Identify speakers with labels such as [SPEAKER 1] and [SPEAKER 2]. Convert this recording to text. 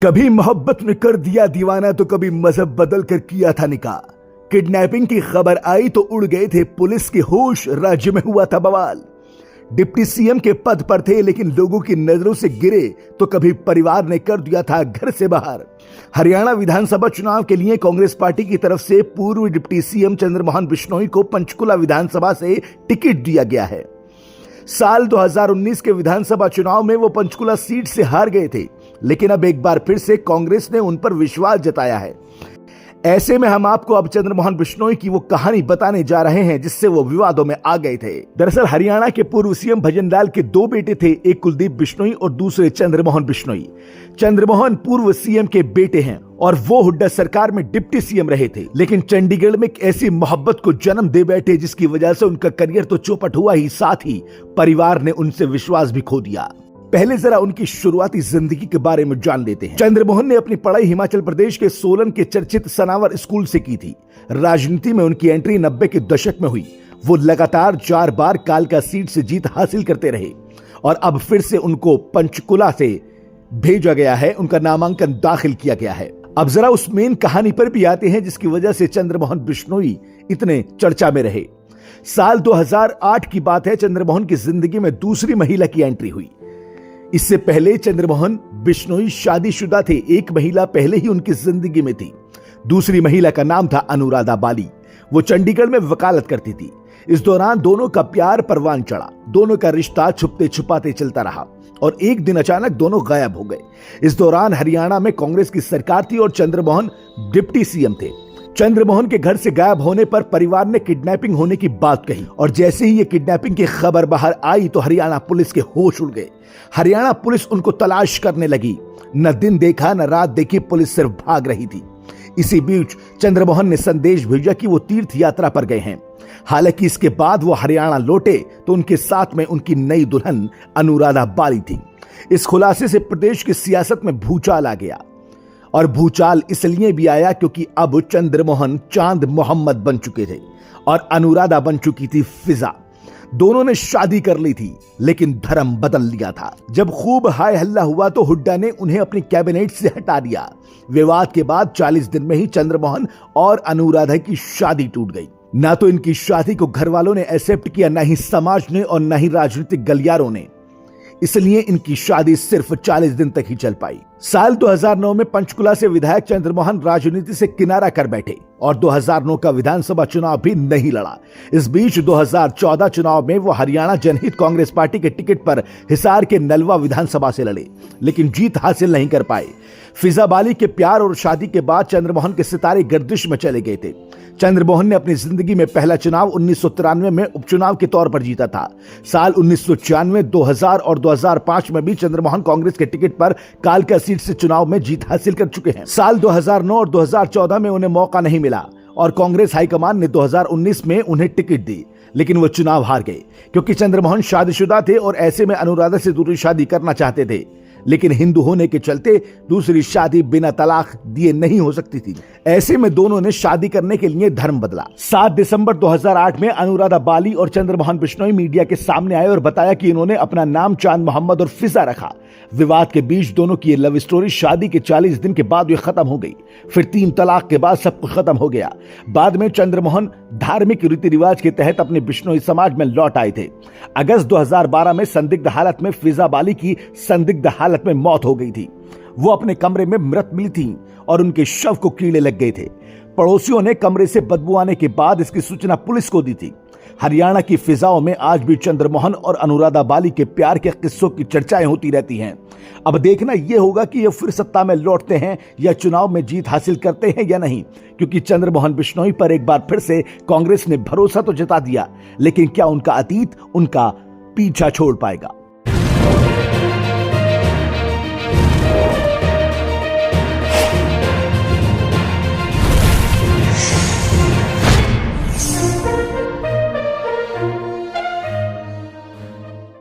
[SPEAKER 1] कभी मोहब्बत में कर दिया दीवाना तो कभी मजहब बदल कर किया था निकाह। किडनैपिंग की खबर आई तो उड़ गए थे पुलिस के होश, राज्य में हुआ था बवाल। डिप्टी सीएम के पद पर थे लेकिन लोगों की नजरों से गिरे तो कभी परिवार ने कर दिया था घर से बाहर। हरियाणा विधानसभा चुनाव के लिए कांग्रेस पार्टी की तरफ से पूर्व डिप्टी सीएम चंद्रमोहन बिश्नोई को पंचकुला विधानसभा से टिकट दिया गया है। साल 2019 के विधानसभा चुनाव में वो पंचकुला सीट से हार गए थे, लेकिन अब एक बार फिर से कांग्रेस ने उन पर विश्वास जताया है। ऐसे में हम आपको अब चंद्रमोहन बिश्नोई की वो कहानी बताने जा रहे हैं जिससे वो विवादों में आ गए थे। दरअसल हरियाणा के पूर्व सीएम भजनलाल के दो बेटे थे, एक कुलदीप बिश्नोई और दूसरे चंद्रमोहन बिश्नोई। चंद्रमोहन पूर्व सीएम के बेटे हैं और वो हुड्डा सरकार में डिप्टी सीएम रहे थे, लेकिन चंडीगढ़ में एक ऐसी मोहब्बत को जन्म दे बैठे जिसकी वजह से उनका करियर तो चौपट हुआ ही, साथ ही परिवार ने उनसे विश्वास भी खो दिया। पहले जरा उनकी शुरुआती जिंदगी के बारे में जान लेते हैं। चंद्रमोहन ने अपनी पढ़ाई हिमाचल प्रदेश के सोलन के चर्चित सनावर स्कूल से की थी। राजनीति में उनकी एंट्री 90 के दशक में हुई। वो लगातार 4 बार कालका सीट से जीत हासिल करते रहे और अब फिर से उनको पंचकुला से भेजा गया है, उनका नामांकन दाखिल किया गया है। अब जरा उस मेन कहानी पर भी आते हैं जिसकी वजह से चंद्रमोहन बिश्नोई इतने चर्चा में रहे। साल 2008 की बात है। चंद्रमोहन की जिंदगी में दूसरी महिला की एंट्री हुई। इससे पहले चंद्रमोहन बिश्नोई शादीशुदा थे। एक महिला पहले ही उनकी जिंदगी में थी। दूसरी महिला का नाम था अनुराधा बाली। वो चंडीगढ़ में वकालत करती थी। इस दौरान दोनों का प्यार परवान चढ़ा। दोनों का रिश्ता छुपते छुपाते चलता रहा और एक दिन अचानक दोनों गायब हो गए। इस दौरान हरियाणा में कांग्रेस की सरकार थी और चंद्रमोहन डिप्टी सीएम थे। चंद्रमोहन के घर से गायब होने पर परिवार ने किडनैपिंग होने की बात कही और जैसे ही ये किडनैपिंग की खबर बाहर आई तो हरियाणा पुलिस के होश उड़ गए। हरियाणा पुलिस उनको तलाश करने लगी। न दिन देखा न रात देखी, पुलिस सिर्फ भाग रही थी। इसी बीच चंद्रमोहन ने संदेश भेजा कि वो तीर्थ यात्रा पर गए हैं। हालांकि इसके बाद वो हरियाणा लौटे तो उनके साथ में उनकी नई दुल्हन अनुराधा बाली थी। इस खुलासे से प्रदेश की सियासत में भूचाल आ गया और भूचाल इसलिए भी आया क्योंकि अब चंद्रमोहन चांद मोहम्मद बन चुके थे और अनुराधा बन चुकी थी फिजा। दोनों ने शादी कर ली थी लेकिन धर्म बदल लिया था। जब खूब हाय हल्ला हुआ तो हुड्डा ने उन्हें अपनी कैबिनेट से हटा दिया। विवाद के बाद 40 दिन में ही चंद्रमोहन और अनुराधा की शादी टूट गई। ना तो इनकी शादी को घर वालों ने एक्सेप्ट किया, ना ही समाज ने और ना ही राजनीतिक गलियारों ने। इसलिए इनकी शादी सिर्फ 40 दिन तक ही चल पाई। साल 2009 में पंचकुला से विधायक चंद्रमोहन राजनीति से किनारा कर बैठे और 2009 का विधानसभा चुनाव भी नहीं लड़ा। इस बीच 2014 चुनाव में वो हरियाणा जनहित कांग्रेस पार्टी के टिकट पर हिसार के नलवा विधानसभा से लड़े, लेकिन जीत हासिल नहीं कर पाए। फिजा बाली के प्यार और शादी के बाद चंद्रमोहन के सितारे गर्दिश में चले गए थे। चंद्रमोहन ने अपनी जिंदगी में पहला चुनाव 1993 में उपचुनाव के तौर पर जीता था। साल 1996, 2000 और 2005 में भी चंद्रमोहन कांग्रेस के टिकट पर कालका सीट से चुनाव में जीत हासिल कर चुके हैं। साल 2009 और 2014 में उन्हें मौका नहीं मिला और कांग्रेस हाईकमान ने 2019 में उन्हें टिकट दी, लेकिन वो चुनाव हार गए क्योंकि चंद्रमोहन शादीशुदा थे और ऐसे में अनुराधा से दूसरी शादी करना चाहते थे, लेकिन हिंदू होने के चलते दूसरी शादी बिना तलाक दिए नहीं हो सकती थी। ऐसे में दोनों ने शादी करने के लिए धर्म बदला। 7 दिसंबर 2008 में अनुराधा बाली और चंद्रमोहन बिश्नोई मीडिया के सामने आए और बताया कि इन्होंने अपना नाम चांद मोहम्मद और फिजा रखा। विवाद के बीच दोनों की ये लव स्टोरी शादी के 40 दिन के बाद ये खत्म हो गई। फिर 3 तलाक के बाद सब कुछ खत्म हो गया। बाद में चंद्रमोहन धार्मिक रीति रिवाज के तहत अपने बिश्नोई समाज में लौट आए थे। अगस्त 2012 में संदिग्ध हालत में फिजा बाली की संदिग्ध हालत में मौत हो गई थी। वो अपने कमरे में मृत मिली थी और उनके शव को कीड़े लग गए थे। पड़ोसियों ने कमरे से बदबू आने के बाद इसकी सूचना पुलिस को दी थी। हरियाणा की फिजाओं में आज भी चंद्रमोहन और अनुराधा बाली के प्यार के किस्सों की चर्चाएं होती रहती हैं। अब देखना यह होगा कि ये फिर सत्ता में लौटते हैं या चुनाव में जीत हासिल करते हैं या नहीं, क्योंकि चंद्रमोहन बिश्नोई पर एक बार फिर से कांग्रेस ने भरोसा तो जता दिया, लेकिन क्या उनका अतीत उनका पीछा छोड़ पाएगा?